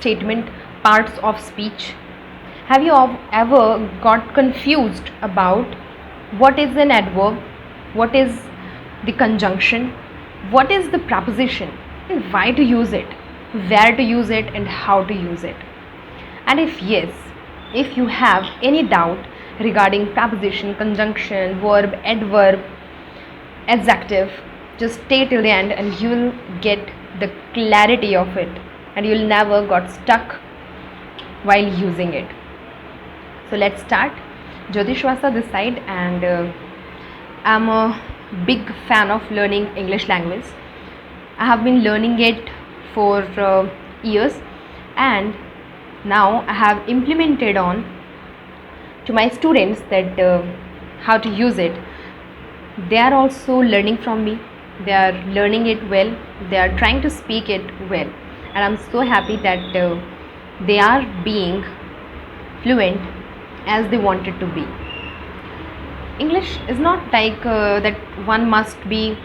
statement, parts of speech. Have you ever got confused about what is an adverb, what is the conjunction, what is the preposition, and why to use it, where to use it, and how to use it? And if yes, if you have any doubt regarding preposition, conjunction, verb, adverb, adjective, just stay till the end and you will get the clarity of it and you will never got stuck while using it. So let's start. Jyoti Shwasa this side, and I'm a big fan of learning English language. I have been learning it for years, and now I have implemented on to my students that how to use it. They are also learning from me. They are learning it well. They are trying to speak it well, and I'm so happy that they are being fluent as they wanted to be. English is not like that one must be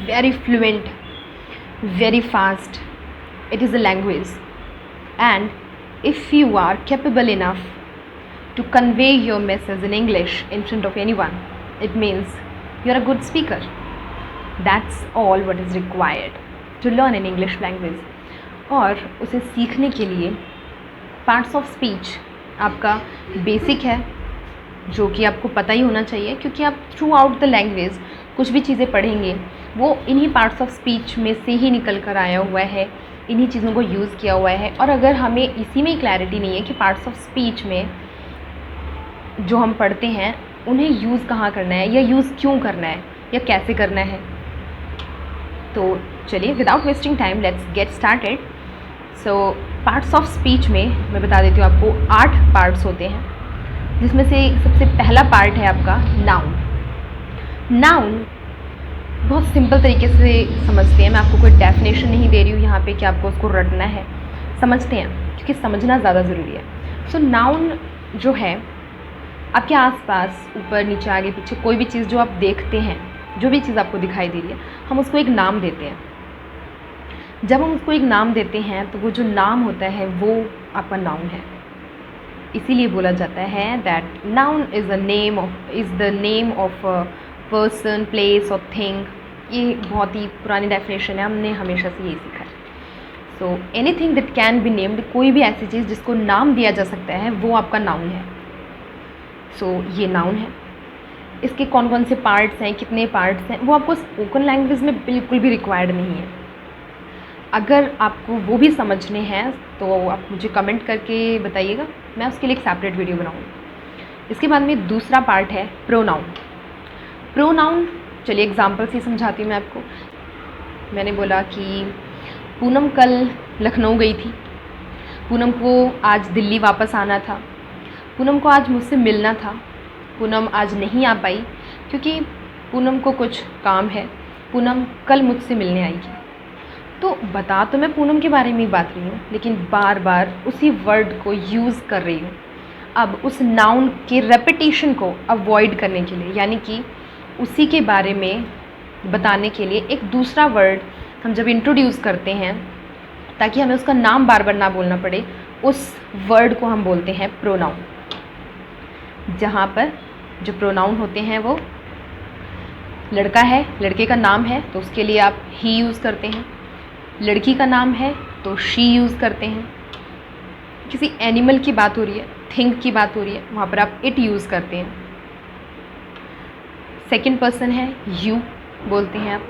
very fluent, very fast. It is a language, and if you are capable enough to convey your message in English in front of anyone, it means you're a good speaker. That's all what is required to learn an English language. और उसे सीखने के लिए parts of speech आपका basic है, जो कि आपको पता ही होना चाहिए, क्योंकि आप थ्रू आउट द लैंग्वेज कुछ भी चीज़ें पढ़ेंगे वो इन्हीं पार्ट्स ऑफ स्पीच में से ही निकल कर आया हुआ है, इन्हीं चीज़ों को यूज़ किया हुआ है. और अगर हमें इसी में क्लैरिटी नहीं है कि पार्ट्स ऑफ स्पीच में जो हम पढ़ते हैं उन्हें यूज़ कहाँ करना है, या यूज़ क्यों करना है, या कैसे करना है, तो चलिए without wasting time let's get started. So parts of speech में मैं बता देती हूँ आपको 8 पार्ट्स होते हैं, जिसमें से सबसे पहला पार्ट है आपका नाउन. नाउन बहुत सिंपल तरीके से समझते हैं. मैं आपको कोई डेफिनेशन नहीं दे रही हूँ यहाँ पे कि आपको उसको रटना है, समझते हैं क्योंकि समझना ज़्यादा ज़रूरी है. सो नाउन जो है आपके आसपास, ऊपर नीचे आगे पीछे कोई भी चीज़ जो आप देखते हैं, जो भी चीज़ आपको दिखाई दे रही है, हम उसको एक नाम देते हैं. जब हम उसको एक नाम देते हैं तो वो जो नाम होता है वो आपका नाउन है. इसीलिए बोला जाता है that noun is the name of a person, place और थिंग. ये बहुत ही पुरानी डेफिनेशन है, हमने हमेशा से यही सीखा है. So anything that can be named, कोई भी ऐसी चीज़ जिसको नाम दिया जा सकता है वो आपका नाउन है. सो ये नाउन है. इसके कौन कौन से पार्ट्स हैं, कितने पार्ट्स हैं, वो आपको स्पोकन लैंग्वेज में बिल्कुल भी रिक्वायर्ड नहीं है. अगर आपको वो भी समझने हैं तो आप मुझे कमेंट करके बताइएगा, मैं उसके लिए एक सेपरेट वीडियो बनाऊँगी. इसके बाद में दूसरा पार्ट है प्रोनाउन. प्रोनाउन चलिए एग्जांपल से समझाती हूँ मैं आपको. मैंने बोला कि पूनम कल लखनऊ गई थी, पूनम को आज दिल्ली वापस आना था, पूनम को आज मुझसे मिलना था, पूनम आज नहीं आ पाई क्योंकि पूनम को कुछ काम है, पूनम कल मुझसे मिलने आएगी. तो बता तो मैं पूनम के बारे में ही बात रही हूँ, लेकिन बार बार उसी वर्ड को यूज़ कर रही हूँ. अब उस नाउन के रेपिटेशन को अवॉइड करने के लिए, यानी कि उसी के बारे में बताने के लिए एक दूसरा वर्ड हम जब इंट्रोड्यूस करते हैं ताकि हमें उसका नाम बार बार ना बोलना पड़े, उस वर्ड को हम बोलते हैं प्रोनाउन. जहाँ पर जो प्रोनाउन होते हैं वो लड़का है, लड़के का नाम है तो उसके लिए आप ही यूज़ करते हैं. लड़की का नाम है तो शी यूज़ करते हैं. किसी एनिमल की बात हो रही है, थिंग की बात हो रही है, वहाँ पर आप इट यूज़ करते हैं. सेकंड पर्सन है यू बोलते हैं आप.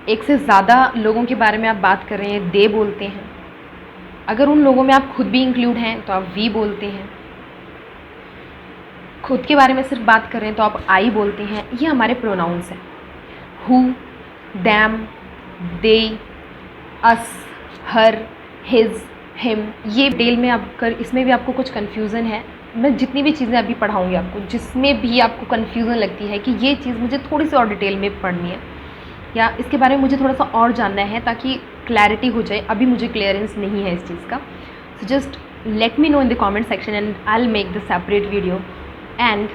एक से ज़्यादा लोगों के बारे में आप बात कर रहे हैं, दे बोलते हैं. अगर उन लोगों में आप खुद भी इंक्लूड हैं तो आप वी बोलते हैं. खुद के बारे में सिर्फ बात कर रहे हैं तो आप आई बोलते हैं. ये हमारे प्रोनाउंस हैं. Who, them, they, us, her, his, him. ये डिटेल में अगर इसमें भी आपको कुछ कन्फ्यूज़न है, मैं जितनी भी चीज़ें अभी पढ़ाऊँगी आपको, जिसमें भी आपको कन्फ्यूज़न लगती है कि ये चीज़ मुझे थोड़ी सी और डिटेल में पढ़नी है या इसके बारे में मुझे थोड़ा सा और जानना है ताकि क्लैरिटी हो जाए, अभी मुझे क्लियरेंस नहीं है इस चीज़ का, so just let me know in the comment section and I will make the separate video. And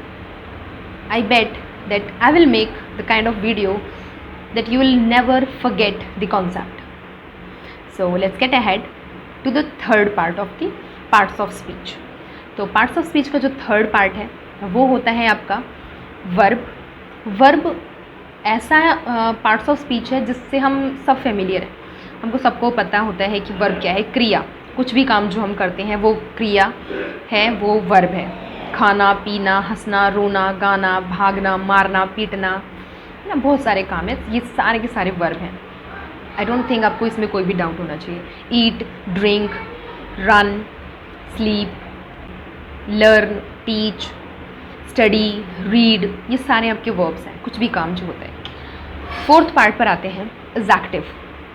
I bet that I will make the kind of video that you will never forget the concept. So let's get ahead. To the third part of the parts of speech. तो parts of speech का जो third part है वो होता है आपका verb. Verb ऐसा parts of speech है जिससे हम सब फेमिलियर हैं, हमको सबको पता होता है कि वर्ब क्या है। क्रिया, कुछ भी काम जो हम करते हैं वो क्रिया है, वो वर्ब है। खाना, पीना, हंसना, रोना, गाना, भागना, मारना, पीटना, है ना, बहुत सारे काम हैं, ये सारे के सारे वर्ब हैं। आई डोंट थिंक आपको इसमें कोई भी डाउट होना चाहिए। Eat, drink, run, sleep, learn, teach, study, read, ये सारे आपके वर्ब्स हैं, कुछ भी काम जो होता है। फोर्थ पार्ट पर आते हैं एग्जैक्टिव।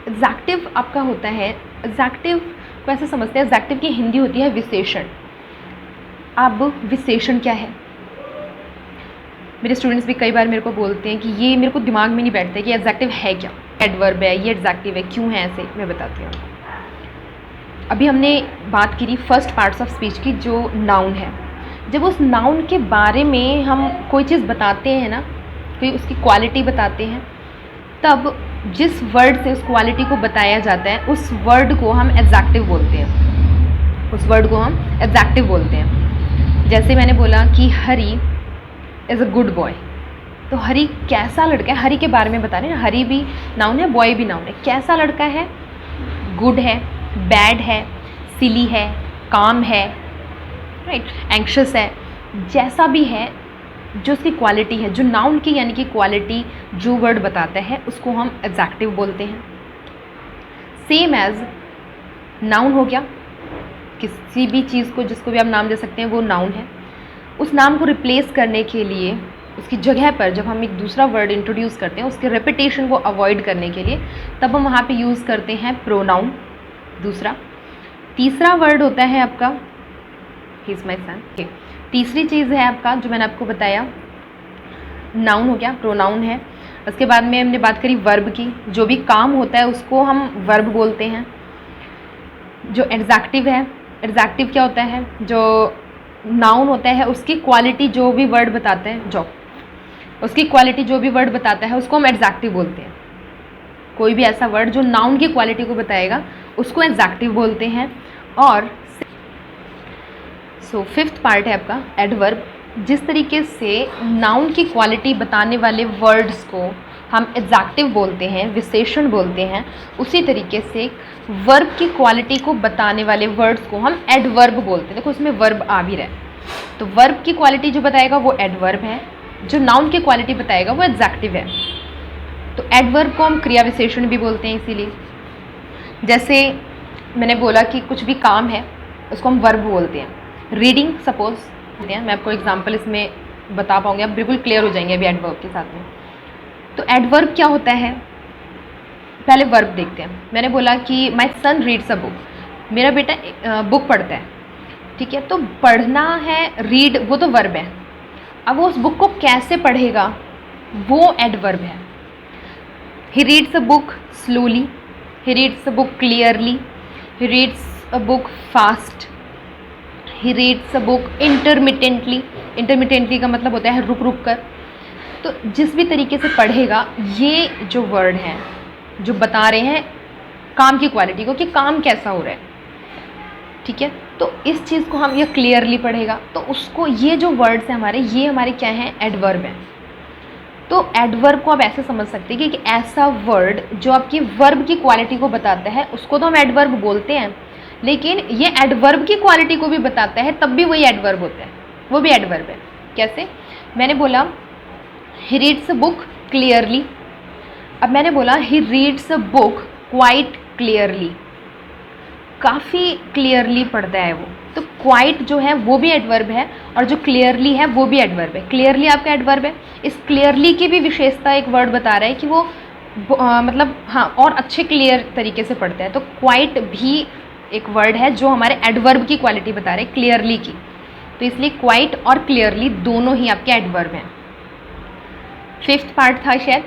एग्जैक्टिव आपका होता है, एग्जैक्टिव को ऐसे समझते हैं, एग्जैक्टिव की हिंदी होती है विशेषण। अब विशेषण क्या है? मेरे स्टूडेंट्स भी कई बार मेरे को बोलते हैं कि ये मेरे को दिमाग में नहीं बैठता कि एग्जैक्टिव है क्या, एडवर्ब है, ये एग्जैक्टिव है, क्यों है ऐसे। मैं बताती हूँ। अभी हमने बात करी फर्स्ट पार्ट्स ऑफ स्पीच की, जो नाउन है। जब उस नाउन के बारे में हम कोई चीज़ बताते हैं ना, कोई उसकी क्वालिटी बताते हैं, तब जिस वर्ड से उस क्वालिटी को बताया जाता है उस वर्ड को हम एग्जैक्टिव बोलते हैं। उस वर्ड को हम एग्जैक्टिव बोलते हैं। जैसे मैंने बोला कि हरी इज़ अ गुड बॉय, तो हरी कैसा लड़का है, हरी के बारे में बता रहे हैं। हरी भी नाउन है, बॉय भी नाउन है। कैसा लड़का है? गुड है, बैड है, सिली है, काम है, राइट, एंक्शस है, जैसा भी है, जो उसकी क्वालिटी है, जो नाउन की यानी कि क्वालिटी जो वर्ड बताता है उसको हम एग्जैक्टिव बोलते हैं। सेम एज नाउन हो गया, किसी भी चीज़ को जिसको भी आप नाम दे सकते हैं वो नाउन है। उस नाम को रिप्लेस करने के लिए उसकी जगह पर जब हम एक दूसरा वर्ड इंट्रोड्यूस करते हैं, उसके रेपिटेशन को अवॉइड करने के लिए, तब हम वहाँ पे यूज़ करते हैं प्रोनाउन। दूसरा, तीसरा वर्ड होता है आपका ही इज़ माई सन। तीसरी चीज़ है आपका जो मैंने आपको बताया, नाउन हो गया, प्रोनाउन है। उसके बाद में हमने बात करी वर्ब की, जो भी काम होता है उसको हम वर्ब बोलते हैं। जो एग्जैक्टिव है, एग्जैक्टिव क्या होता है? जो नाउन होता है उसकी क्वालिटी जो भी वर्ड बताते हैं, जो उसकी क्वालिटी जो भी वर्ड बताता है उसको हम एग्जैक्टिव बोलते हैं। कोई भी ऐसा वर्ड जो नाउन की क्वालिटी को बताएगा उसको एग्जैक्टिव बोलते हैं। और सो फिफ्थ पार्ट है आपका एडवर्ब। जिस तरीके से नाउन की क्वालिटी बताने वाले वर्ड्स को हम एग्जैक्टिव बोलते हैं, विशेषण बोलते हैं, उसी तरीके से वर्ब की क्वालिटी को बताने वाले वर्ड्स को हम एडवर्ब बोलते हैं। देखो इसमें वर्ब आ भी रहा है, तो वर्ब की क्वालिटी जो बताएगा वो एडवर्ब है, जो नाउन की क्वालिटी बताएगा वो एग्जैक्टिव है। तो एडवर्ब को हम क्रिया विशेषण भी बोलते हैं। इसीलिए जैसे मैंने बोला कि कुछ भी काम है उसको हम वर्ब बोलते हैं। रीडिंग सपोज, मैं आपको एग्जांपल इसमें बता पाऊंगी, आप बिल्कुल क्लियर हो जाएंगे अभी एडवर्ब के साथ में। तो एडवर्ब क्या होता है, पहले वर्ब देखते हैं। मैंने बोला कि my son reads a book, मेरा बेटा बुक पढ़ता है, ठीक है। तो पढ़ना है, रीड, वो तो वर्ब है। अब वो उस बुक को कैसे पढ़ेगा वो एडवर्ब है। He reads a book slowly, he reads a book clearly, he reads a book fast, he reads a book intermittently. Intermittently का मतलब होता है रुक रुक कर। तो जिस भी तरीके से पढ़ेगा, ये जो वर्ड हैं जो बता रहे हैं काम की क्वालिटी को कि काम कैसा हो रहा है, ठीक है। तो इस चीज़ को हम, ये क्लियरली पढ़ेगा, तो उसको, ये जो वर्ड्स हैं हमारे, ये हमारे क्या हैं, एडवर्ब हैं। तो एडवर्ब को आप ऐसे समझ सकते हैं कि ऐसा वर्ड जो आपकी वर्ब की क्वालिटी को बताता है उसको तो हम एडवर्ब बोलते हैं, लेकिन ये एडवर्ब की क्वालिटी को भी बताता है, तब भी वही एडवर्ब होता है, वो भी एडवर्ब है। कैसे? मैंने बोला he reads a book clearly, अब मैंने बोला he reads a book quite clearly, काफ़ी क्लियरली पढ़ता है वो। तो क्वाइट जो है वो भी एडवर्ब है, और जो क्लियरली है वो भी एडवर्ब है। क्लियरली आपका एडवर्ब है। इस क्लियरली की भी विशेषता एक वर्ड बता रहा है कि वो मतलब हाँ और अच्छे क्लियर तरीके से पढ़ता है। तो क्वाइट भी एक वर्ड है जो हमारे एडवर्ब की क्वालिटी बता रहे हैं, क्लियरली की। तो इसलिए क्वाइट और क्लियरली दोनों ही आपके एडवर्ब हैं। फिफ्थ पार्ट था शायद,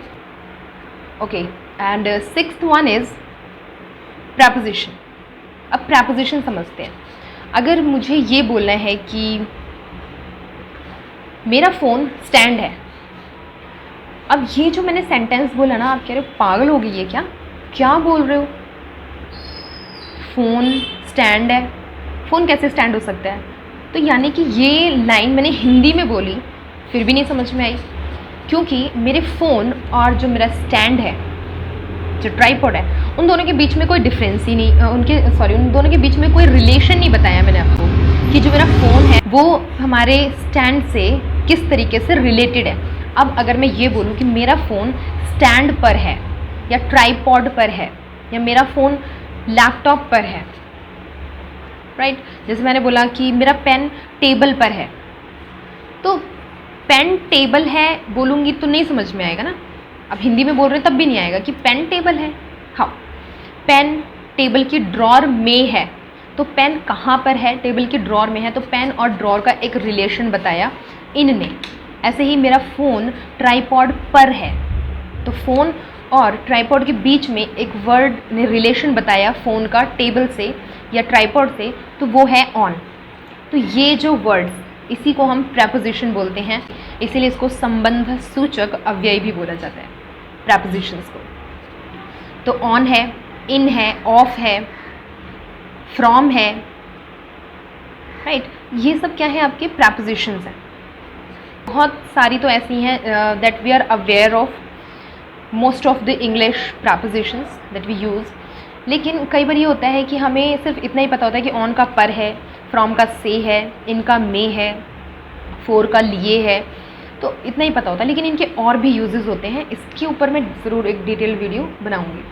okay. And sixth one is preposition. अब प्रपोजिशन समझते हैं। अगर मुझे ये बोलना है कि मेरा फ़ोन स्टैंड है, अब ये जो मैंने सेंटेंस बोला ना, आप कह रहे हो पागल हो गई है क्या, क्या बोल रहे हो? फ़ोन स्टैंड है, फ़ोन कैसे स्टैंड हो सकता है? तो यानी कि ये लाइन मैंने हिंदी में बोली, फिर भी नहीं समझ में आई, क्योंकि मेरे फ़ोन और जो मेरा स्टैंड है, जो ट्राइपॉड है, उन दोनों के बीच में कोई डिफरेंस ही नहीं, उन दोनों के बीच में कोई रिलेशन नहीं बताया मैंने आपको कि जो मेरा फ़ोन है वो हमारे स्टैंड से किस तरीके से रिलेटेड है। अब अगर मैं ये बोलूँ कि मेरा फ़ोन स्टैंड पर है या ट्राइपॉड पर है या मेरा फ़ोन लैपटॉप पर है, राइट। जैसे मैंने बोला कि मेरा पेन टेबल पर है, तो पेन टेबल है बोलूँगी तो नहीं समझ में आएगा ना। अब हिंदी में बोल रहे हैं तब भी नहीं आएगा कि पेन टेबल है। हाँ, पेन टेबल की ड्रॉर में है, तो पेन कहाँ पर है? टेबल की ड्रॉर में है, तो पेन और ड्रॉर का एक रिलेशन बताया इनने। ऐसे ही मेरा फ़ोन ट्राइपॉड पर है, तो फ़ोन और ट्राइपॉड के बीच में एक वर्ड ने रिलेशन बताया फ़ोन का टेबल से या ट्राइपॉड से, तो वो है ऑन। तो ये जो वर्ड्स, इसी को हम प्रेपोजिशन बोलते हैं, इसीलिए इसको संबंध सूचक अव्यय भी बोला जाता है, प्रेपोजिशंस को। तो ऑन है, इन है, ऑफ है, फ्रॉम है, राइट। ये सब क्या है? आपके प्रेपोजिशंस हैं। बहुत सारी तो ऐसी हैं that we are aware of most of the English prepositions that we use. लेकिन कई बार ये होता है कि हमें सिर्फ इतना ही पता होता है कि ऑन का पर है, फ्रॉम का से है, इन का में है, फोर का लिए है, तो इतना ही पता होता है। लेकिन इनके और भी यूजेस होते हैं, इसके ऊपर मैं ज़रूर एक डिटेल वीडियो बनाऊंगी,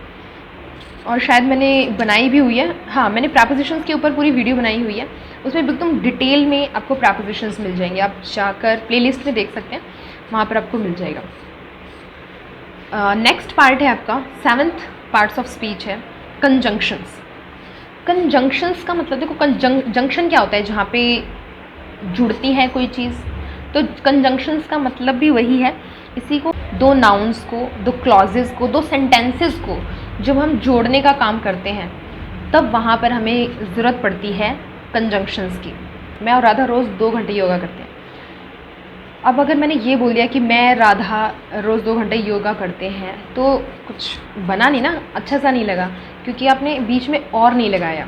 और शायद मैंने बनाई भी हुई है। हाँ, मैंने प्रेपोजिशंस के ऊपर पूरी वीडियो बनाई हुई है, उसमें एकदम डिटेल में आपको प्रेपोजिशंस मिल जाएंगे। आप जाकर प्लेलिस्ट में देख सकते हैं, वहाँ पर आपको मिल जाएगा। नेक्स्ट पार्ट है आपका 7th पार्ट्स ऑफ स्पीच है कंजंक्शंस। कंजंक्शंस का मतलब देखो, जंक्शन क्या होता है? जहाँ पे जुड़ती है कोई चीज़, तो कंजंक्शंस का मतलब भी वही है। इसी को दो नाउन्स को, दो क्लॉजेस को, दो सेंटेंसेस को जब हम जोड़ने का काम करते हैं, तब वहाँ पर हमें ज़रूरत पड़ती है कंजंक्शंस की। मैं और राधा रोज़ 2 घंटे योगा करते हैं। अब अगर मैंने ये बोल दिया कि मैं राधा रोज़ 2 घंटे योगा करते हैं, तो कुछ बना नहीं ना, अच्छा सा नहीं लगा, क्योंकि आपने बीच में और नहीं लगाया।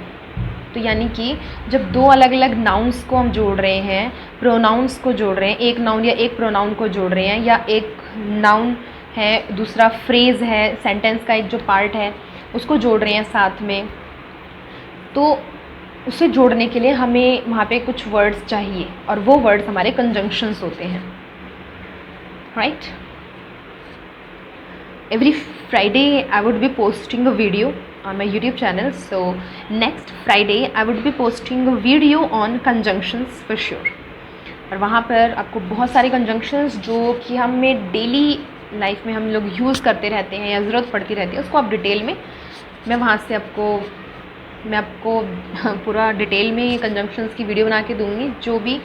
तो यानी कि जब दो अलग अलग नाउन्स को हम जोड़ रहे हैं, प्रोनाउंस को जोड़ रहे हैं, एक नाउन या एक प्रोनाउन को जोड़ रहे हैं, या एक नाउन है, दूसरा फ्रेज़ है, सेंटेंस का एक जो पार्ट है उसको जोड़ रहे हैं साथ में, तो उसे जोड़ने के लिए हमें वहाँ पे कुछ वर्ड्स चाहिए, और वो वर्ड्स हमारे कंजंक्शंस होते हैं, right. Every Friday I would be posting a video on my YouTube channel, so next Friday I would be posting a video on conjunctions for sure। और वहाँ पर आपको बहुत सारे conjunctions जो कि हमें डेली लाइफ में हम लोग यूज़ करते रहते हैं या ज़रूरत पड़ती रहती है, उसको आप डिटेल में, मैं वहाँ से मैं आपको पूरा डिटेल में कंजंक्शंस की वीडियो बना के दूँगी, जो भी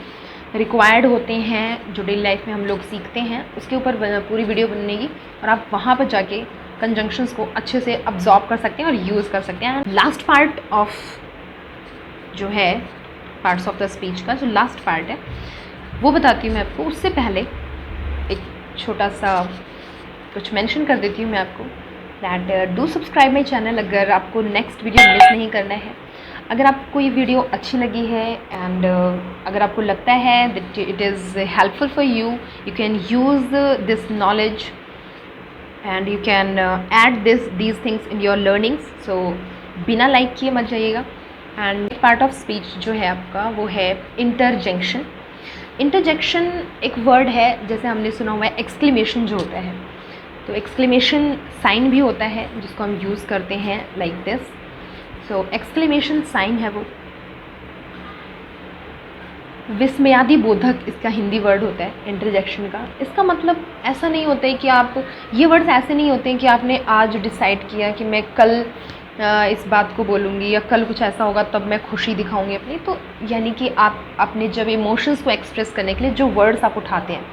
रिक्वायर्ड होते हैं, जो डेली लाइफ में हम लोग सीखते हैं, उसके ऊपर पूरी वीडियो बनेगी, और आप वहाँ पर जाके कंजंक्शंस को अच्छे से अब्जॉर्ब कर सकते हैं और यूज़ कर सकते हैं। लास्ट पार्ट ऑफ जो है पार्ट्स ऑफ द स्पीच का जो लास्ट पार्ट है वो बताती हूँ मैं आपको। उससे पहले एक छोटा सा कुछ मेंशन कर देती हूँ मैं आपको, that do subscribe my channel अगर आपको नेक्स्ट वीडियो मिस नहीं करना है। अगर आपको ये वीडियो अच्छी लगी है एंड अगर आपको लगता है that it is helpful for you, you can use this knowledge and you can add these things in your learnings, so बिना लाइक किए मत जाइएगा। एंड पार्ट ऑफ स्पीच जो है आपका वो है इंटरजेक्शन। इंटरजेक्शन एक वर्ड है, जैसे हमने सुना हुआ है एक्सक्लेमेशन जो होता है, तो एक्सक्लेमेशन साइन भी होता है जिसको हम यूज़ करते हैं like this. So exclamation sign है वो। विस्मयादि बोधक इसका हिंदी वर्ड होता है इंटरजेक्शन का। इसका मतलब ऐसा नहीं होता है कि आप, ये वर्ड्स ऐसे नहीं होते हैं कि आपने आज डिसाइड किया कि मैं कल इस बात को बोलूँगी या कल कुछ ऐसा होगा तब मैं खुशी दिखाऊंगी अपनी। तो यानी कि आप अपने जब इमोशंस को एक्सप्रेस करने के लिए जो वर्ड्स आप उठाते हैं,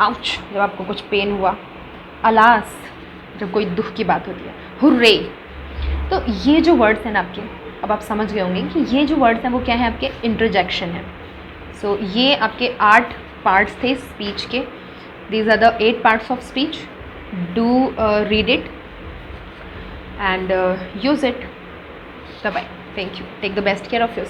आउच जब आपको कुछ पेन हुआ, अलास जब कोई दुख की बात होती है, हुर्रे, तो ये जो वर्ड्स हैं ना आपके, अब आप समझ गए होंगे कि ये जो वर्ड्स हैं वो क्या है, आपके इंटरजेक्शन है। सो ये आपके 8 पार्ट्स थे स्पीच के। These are the 8 parts of speech. Do read it and use it. Bye bye. Thank you. Take the best care of yourself.